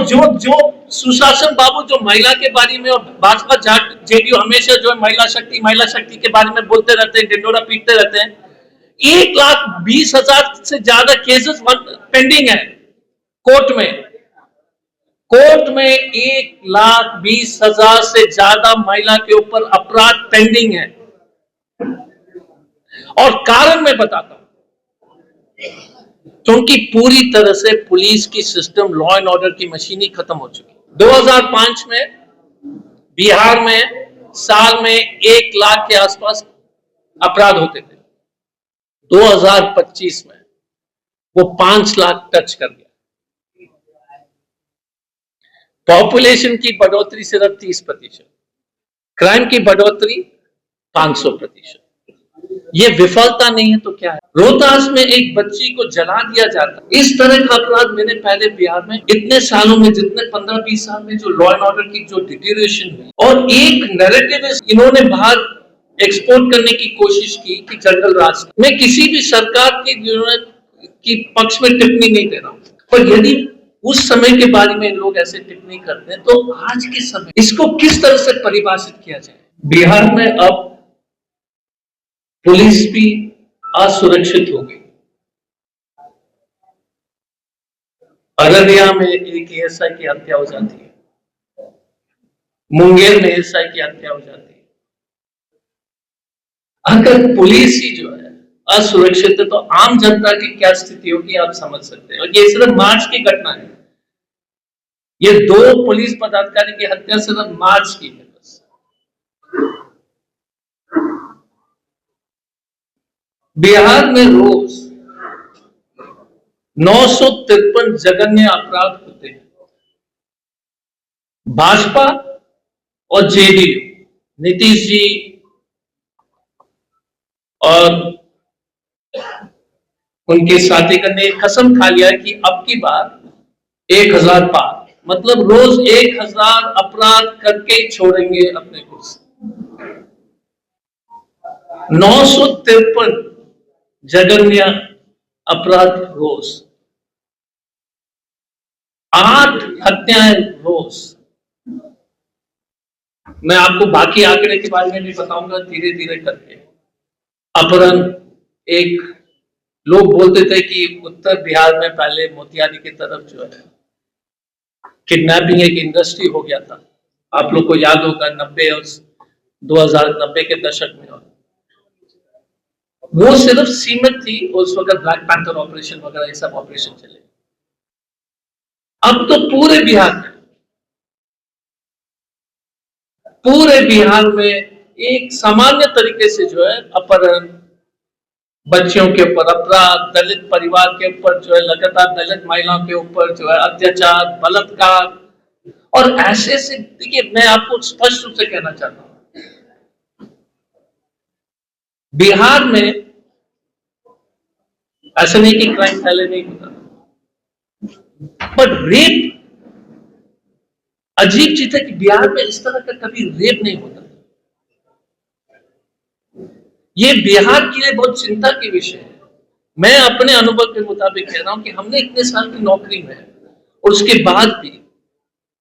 और जो जो सुशासन बाबू जो महिला के बारे में और भाजपा जेडीयू हमेशा जो है महिला शक्ति के बारे में बोलते रहते हैं, ढिंडोरा पीटते रहते हैं। 1,20,000 से ज्यादा केसेस पेंडिंग है कोर्ट में। कोर्ट में 1,20,000 से ज्यादा महिला के ऊपर अपराध पेंडिंग है। और कारण मैं बताता हूं, क्योंकि पूरी तरह से पुलिस की सिस्टम, लॉ एंड ऑर्डर की मशीन ही खत्म हो चुकी। 2005 में बिहार में साल में 1 लाख के आसपास अपराध होते थे। 2025 में वो 5 लाख टच कर गया। पॉपुलेशन की बढ़ोतरी सिर्फ 30%, क्राइम की बढ़ोतरी 500%। ये विफलता नहीं है तो क्या है? रोहतास में एक बच्ची को जला दिया जाता। इस तरह का अपराध मैंने पहले बिहार में इतने सालों में, जितने 15-20 साल में जो लॉ एंड ऑर्डर की जो डिटीरिएशन हुई, और एक नैरेटिव इन्होंने बाहर एक्सपोर्ट करने की कोशिश की कि जंगल राज। मैं किसी भी सरकार की पक्ष में टिप्पणी नहीं दे रहा हूं, पर यदि उस समय के बारे में लोग ऐसे टिप्पणी करते हैं तो आज के समय इसको किस तरह से परिभाषित किया जाए? बिहार में अब पुलिस भी असुरक्षित हो गई। अररिया में एक एएसआई की हत्या हो जाती है, मुंगेर में एएसआई की हत्या हो जाती है। अगर पुलिस ही जो है असुरक्षित है तो आम जनता की क्या स्थिति होगी आप समझ सकते हैं। और ये सिर्फ मार्च की घटना है। ये 2 पुलिस पदाधिकारी की हत्या सिर्फ मार्च की है। बस बिहार में रोज 953 जघन्य अपराध होते हैं। भाजपा और जेडीयू, नीतीश जी और उनके साथीगण ने कसम खा लिया कि अब की बार 1000 पार, मतलब रोज 1000 अपराध करके छोड़ेंगे अपने कुर्सी। 953 जघन्य अपराध रोज, 8 हत्याएं रोज। मैं आपको बाकी आंकड़े के बारे में भी बताऊंगा धीरे धीरे करके। अपहरण, एक लोग बोलते थे कि उत्तर बिहार में पहले मोतिहारी की तरफ जो है किडनैपिंग एक इंडस्ट्री हो गया था। आप लोग को याद होगा 90 और 2090 के दशक में। वो सिर्फ सीमित थी, उस वक्त ब्लैक पैंथर ऑपरेशन वगैरह ये सब ऑपरेशन चले। अब तो पूरे बिहार में एक सामान्य तरीके से जो है अपहरण, बच्चियों के ऊपर अपराध, दलित परिवार के ऊपर जो है लगातार दलित महिलाओं के ऊपर जो है अत्याचार, बलात्कार, और ऐसे से देखिए मैं आपको स्पष्ट रूप से कहना चाहता हूं, बिहार में ऐसा नहीं कि क्राइम पहले नहीं होता, पर रेप अजीब चीज है कि बिहार में इस तरह का कभी रेप नहीं होता। ये बिहार के लिए बहुत चिंता की विषय है। मैं अपने अनुभव के मुताबिक कह रहा हूं कि हमने इतने साल की नौकरी में और उसके बाद भी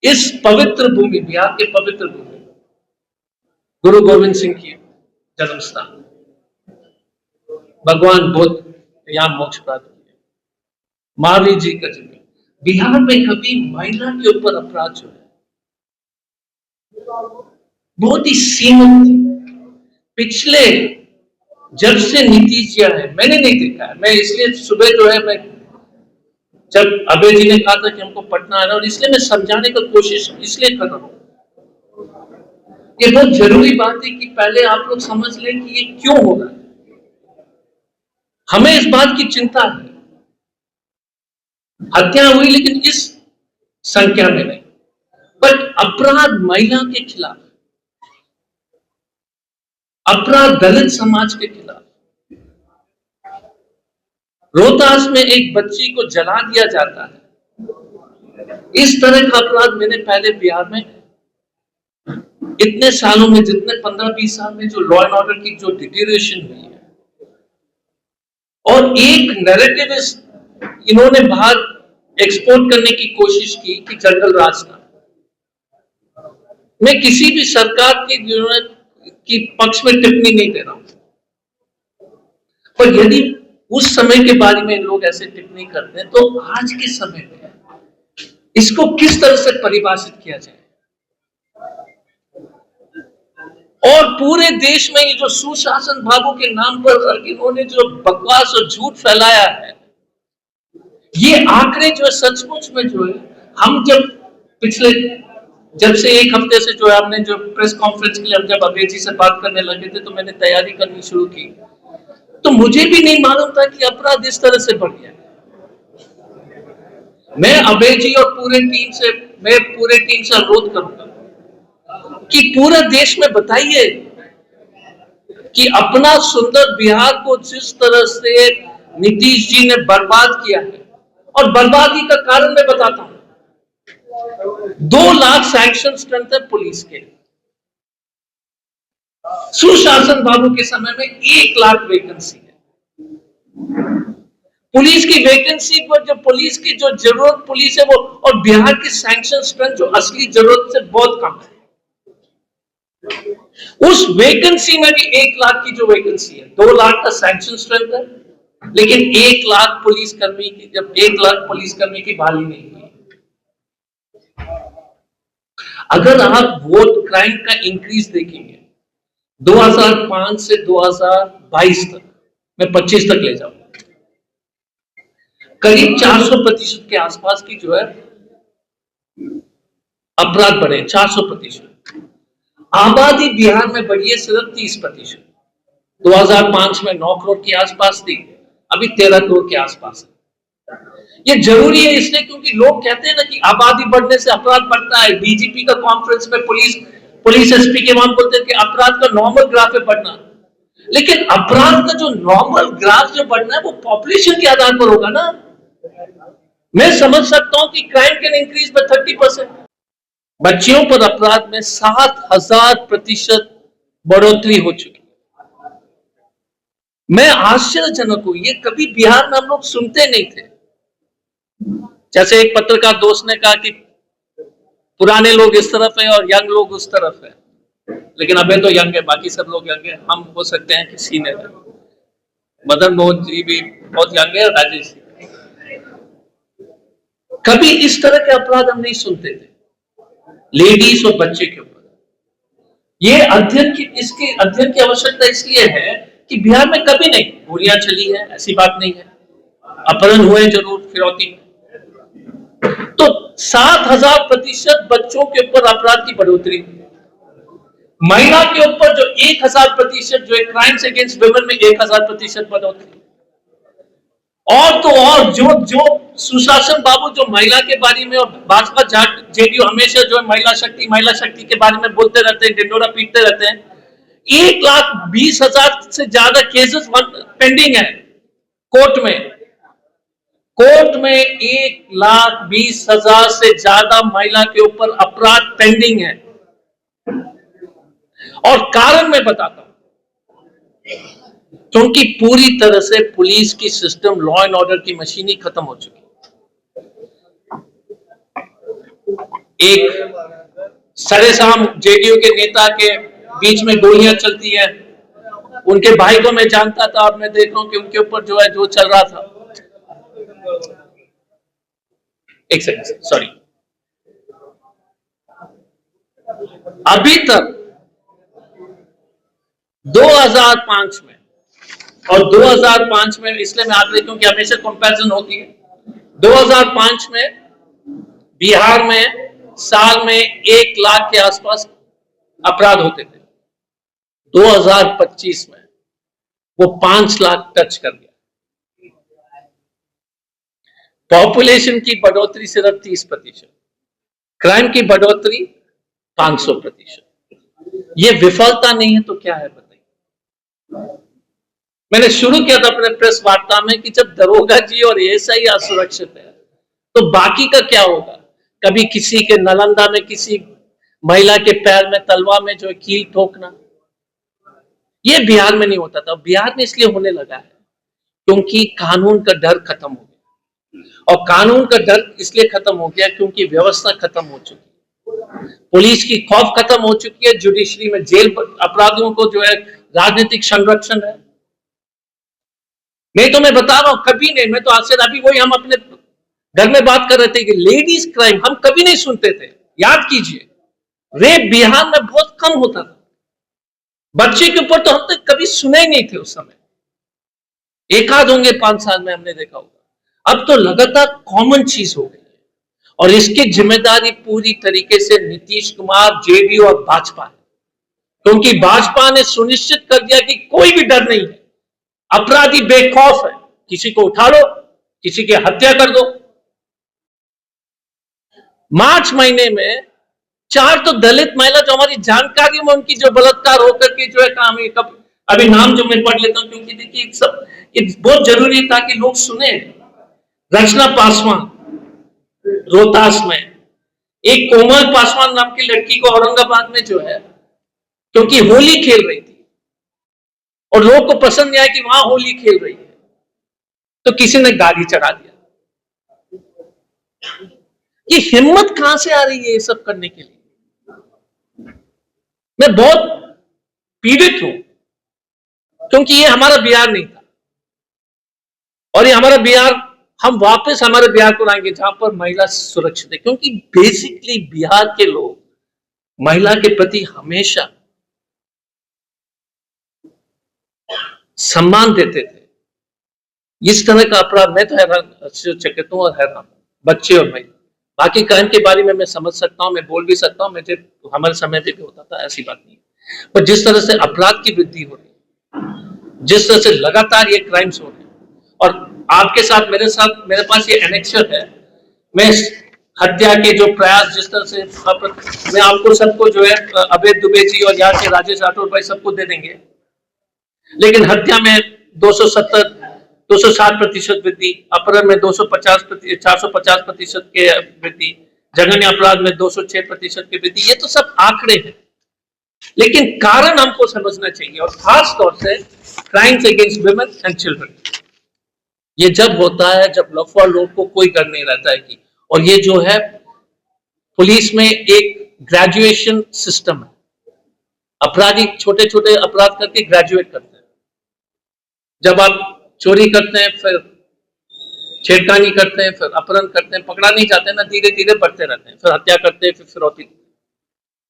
इस पवित्र भूमि, बिहार के पवित्र भूमि, गुरु गोविंद सिंह की जन्मस्थान, भगवान बुद्ध यहां मोक्ष प्राप्त किया, महावीर जी का जन्म, बिहार में कभी महिला के ऊपर अपराध जो है बहुत ही सीमित थी। पिछले जब से नीतीश जी है मैंने नहीं देखा है। मैं इसलिए सुबह जो है, मैं जब अभय जी ने कहा था कि हमको पटना आना, और इसलिए मैं समझाने का कोशिश इसलिए कर रहा हूं, ये बहुत जरूरी बात है कि पहले आप लोग समझ लें कि ये क्यों हो रहा है। हमें इस बात की चिंता है, हत्या हुई लेकिन इस संख्या में नहीं, बट अपराध महिला के खिलाफ, अपराध दलित समाज के खिलाफ, रोहतास में एक बच्ची को जला दिया जाता है, इस तरह का अपराध मैंने पहले बिहार में इतने सालों में, जितने 15-20 साल में जो लॉ एंड ऑर्डर की जो डिटीरिएशन हुई है, और एक नैरेटिव इन्होंने बाहर एक्सपोर्ट करने की कोशिश की जनरल राज था। मैं किसी भी सरकार की पक्ष में टिप्पणी नहीं दे रहा हूं, पर यदि उस समय के बारे में लोग ऐसे टिप्पणी करते हैं तो आज के समय में इसको किस तरह से परिभाषित किया जाए। और पूरे देश में ये जो सुशासन भागों के नाम पर इन्होंने जो बकवास और झूठ फैलाया है, ये आंकड़े जो है सचमुच में जो है, हम जब से एक हफ्ते से जो है हमने जो प्रेस कॉन्फ्रेंस के लिए हम जब अभय जी से बात करने लगे थे तो मैंने तैयारी करनी शुरू की, तो मुझे भी नहीं मालूम था कि अपराध इस तरह से बढ़ गया। मैं अभय जी और पूरे टीम से अनुरोध करूंगा कि पूरे देश में बताइए कि अपना सुंदर बिहार को जिस तरह से नीतीश जी ने बर्बाद किया है, और बर्बादी का कारण मैं बताता हूं। 2 लाख सैंक्शन स्ट्रेंथ है पुलिस के, सुशासन बाबू के समय में 1 लाख वैकेंसी है। पुलिस की वैकेंसी पर जो पुलिस की जो जरूरत पुलिस है वो, और बिहार की सैंक्शन स्ट्रेंथ जो असली जरूरत से बहुत कम है, उस वैकेंसी में भी 1 लाख की जो वैकेंसी है, 2 लाख का सैंक्शन स्ट्रेंथ है, लेकिन 1 लाख पुलिसकर्मी की, जब 1 लाख पुलिसकर्मी की बहाली नहीं हुई। अगर आप वोट क्राइम का इंक्रीज देखेंगे 2005 से 2022 तक, मैं 25 तक ले जाऊंगा, करीब 400% के आसपास की जो है अपराध बढ़े, 400%। आबादी बिहार में बढ़ी है सिर्फ 30%। 2005 में 9 करोड़ के आसपास थी, अभी 13 करोड़ के आसपास है। ये जरूरी है इसलिए क्योंकि लोग कहते हैं ना कि आबादी बढ़ने से अपराध बढ़ता है। डीजीपी का कॉन्फ्रेंस में पुलिस एसपी के वहां बोलते हैं कि अपराध का नॉर्मल ग्राफ है बढ़ना, लेकिन अपराध का जो नॉर्मल ग्राफ जो बढ़ना है वो पॉपुलेशन के आधार पर होगा ना। मैं समझ सकता हूं कि क्राइम कैन इंक्रीज बाय 30%। बच्चियों पर अपराध में 7000% बढ़ोतरी हो चुकी। मैं आश्चर्यजनक हूं, ये कभी बिहार में हम लोग सुनते नहीं थे। जैसे एक पत्रकार दोस्त ने कहा कि पुराने लोग इस तरफ है और यंग लोग उस तरफ है, लेकिन अबे तो यंग है, बाकी सब लोग यंग है, हम हो सकते हैं कि सीनियर है। मदन मोहन जी भी बहुत यंग है, राजेश जी। कभी इस तरह के अपराध हम नहीं सुनते थे लेडीज और बच्चे के ऊपर। ये इसके अध्ययन की आवश्यकता इसलिए है कि बिहार में कभी नहीं गोलियां चली है, ऐसी बात नहीं है, अपहरण हुए जरूर फिरौती में, तो 7000% बच्चों के ऊपर अपराध की बढ़ोतरी, महिला के ऊपर जो 1000% जो क्राइम्स अगेंस्ट वुमेन में 1000% बढ़ोतरी, और तो और जो सुशासन बाबू जो महिला के बारे में, और भाजपा जेडीयू हमेशा जो है महिला शक्ति के बारे में बोलते रहते हैं, ढिंडोरा पीटते रहते हैं। 1,20,000 से ज्यादा केसेस पेंडिंग है कोर्ट में। 1,20,000 से ज्यादा महिला के ऊपर अपराध पेंडिंग है, और कारण मैं बताता हूं, क्योंकि पूरी तरह से पुलिस की सिस्टम, लॉ एंड ऑर्डर की मशीन ही खत्म हो चुकी। एक सरेसाम जेडीयू के नेता के बीच में गोलियां चलती हैं, उनके भाई को मैं जानता था, अब मैं देख रहा हूं कि उनके ऊपर जो है जो चल रहा था। एक सेकंड, सॉरी, अभी तक 2005 में, और 2005 में इसलिए मैं आंकड़े क्योंकि हमेशा कंपैरिजन होती है, 2005 में बिहार में साल में 1 लाख के आसपास अपराध होते थे। 2025 में वो 5 लाख टच कर गया। पॉपुलेशन की बढ़ोतरी सिर्फ 30%, क्राइम की बढ़ोतरी 500%। ये विफलता नहीं है तो क्या है बताइए। मैंने शुरू किया था अपने प्रेस वार्ता में कि जब दरोगा जी और एएसआई असुरक्षित है तो बाकी का क्या होगा। कभी किसी के नालंदा में किसी महिला के पैर में तलवार में जो है कील ठोकना, ये बिहार में नहीं होता था। बिहार में इसलिए होने लगा है क्योंकि कानून का डर खत्म हो गया। और कानून का डर इसलिए खत्म हो गया क्योंकि व्यवस्था खत्म हो चुकी है, पुलिस की खौफ खत्म हो चुकी है, जुडिशरी में जेल अपराधियों को जो है राजनीतिक संरक्षण है। नहीं तो मैं बता रहा हूं, कभी नहीं, मैं तो आज से अभी वही हम अपने घर में बात कर रहे थे कि लेडीज क्राइम हम कभी नहीं सुनते थे। याद कीजिए, रेप बिहार में बहुत कम होता था, बच्चे के ऊपर तो हम तक कभी सुने ही नहीं थे उस समय, एक आध होंगे 5 साल में हमने देखा होगा। अब तो लगातार कॉमन चीज हो गई है और इसकी जिम्मेदारी पूरी तरीके से नीतीश कुमार, जेडीयू और भाजपा है, क्योंकि भाजपा ने सुनिश्चित कर दिया कि कोई भी डर नहीं है, अपराधी बेखौफ है, किसी को उठा लो, किसी की हत्या कर दो। मार्च महीने में 4 तो दलित महिला जो हमारी जानकारी में उनकी जो बलात्कार होकर के जो है काम है, कब अभी नाम जो मैं पढ़ लेता हूं क्योंकि देखिए सब ये बहुत जरूरी था कि लोग सुने। रचना पासवान रोहतास में, एक कोमल पासवान नाम की लड़की को औरंगाबाद में जो है क्योंकि होली खेल रही थी और लोग को पसंद नहीं आया कि वहां होली खेल रही है तो किसी ने गाड़ी चढ़ा दिया। ये हिम्मत कहां से आ रही है ये सब करने के लिए? मैं बहुत पीड़ित हूं क्योंकि ये हमारा बिहार नहीं था और ये हमारा बिहार, हम वापस हमारे बिहार को लाएंगे जहां पर महिला सुरक्षित है, क्योंकि बेसिकली बिहार के लोग महिला के प्रति हमेशा सम्मान देते थे। इस तरह का अपराध मैं तो हैरान चकित हूं और हैरान, बच्चे और महिला। बाकी क्राइम के बारे में मैं समझ सकता हूं, मैं बोल भी सकता हूं, मुझे हमारे समय पे भी होता था, ऐसी बात नहीं। पर जिस तरह से अपराध की वृद्धि हो रही है, जिस तरह से लगातार ये क्राइम्स हो रहे हैं, और आपके साथ मेरे पास ये एनेक्सर है, मैं हत्या के जो प्रयास जिस तरह से मैं आपको सबको जो है अभय दुबे जी और यहाँ के राजेश राठौर भाई सबको दे देंगे, लेकिन हत्या में 260% वृद्धि, अपहरण में 450% के वृद्धि, जघन्य अपराध में 206% की वृद्धि। ये तो सब आंकड़े हैं, लेकिन कारण हमको समझना चाहिए, और खास तौर से crimes against women and children. ये जब होता है जब लफड़ा लोग को कोई डर नहीं रहता है कि, और ये जो है पुलिस में एक ग्रेजुएशन सिस्टम है, अपराधी छोटे छोटे अपराध करके ग्रेजुएट करते हैं। जब आप चोरी करते हैं, फिर छेड़खानी करते हैं, फिर अपहरण करते हैं, पकड़ा नहीं जाते ना, धीरे धीरे बढ़ते रहते हैं, फिर हत्या करते हैं, फिर फिरौती।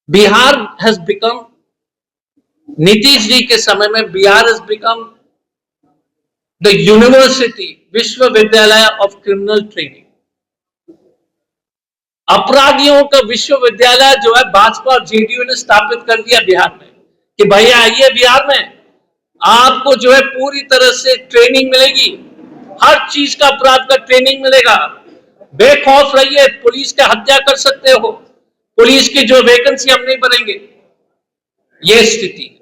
बिहार हैज बिकम, नीतीश जी के समय में Bihar has become the university, विश्वविद्यालय ऑफ क्रिमिनल ट्रेनिंग। अपराधियों का विश्वविद्यालय जो है भाजपा और जेडीयू ने स्थापित कर दिया बिहार में कि भैया आइए बिहार में, आपको जो है पूरी तरह से ट्रेनिंग मिलेगी, हर चीज का अपराध का ट्रेनिंग मिलेगा, बेखौफ रहिए, पुलिस का हत्या कर सकते हो, पुलिस की जो वैकेंसी हम नहीं भरेंगे। ये स्थिति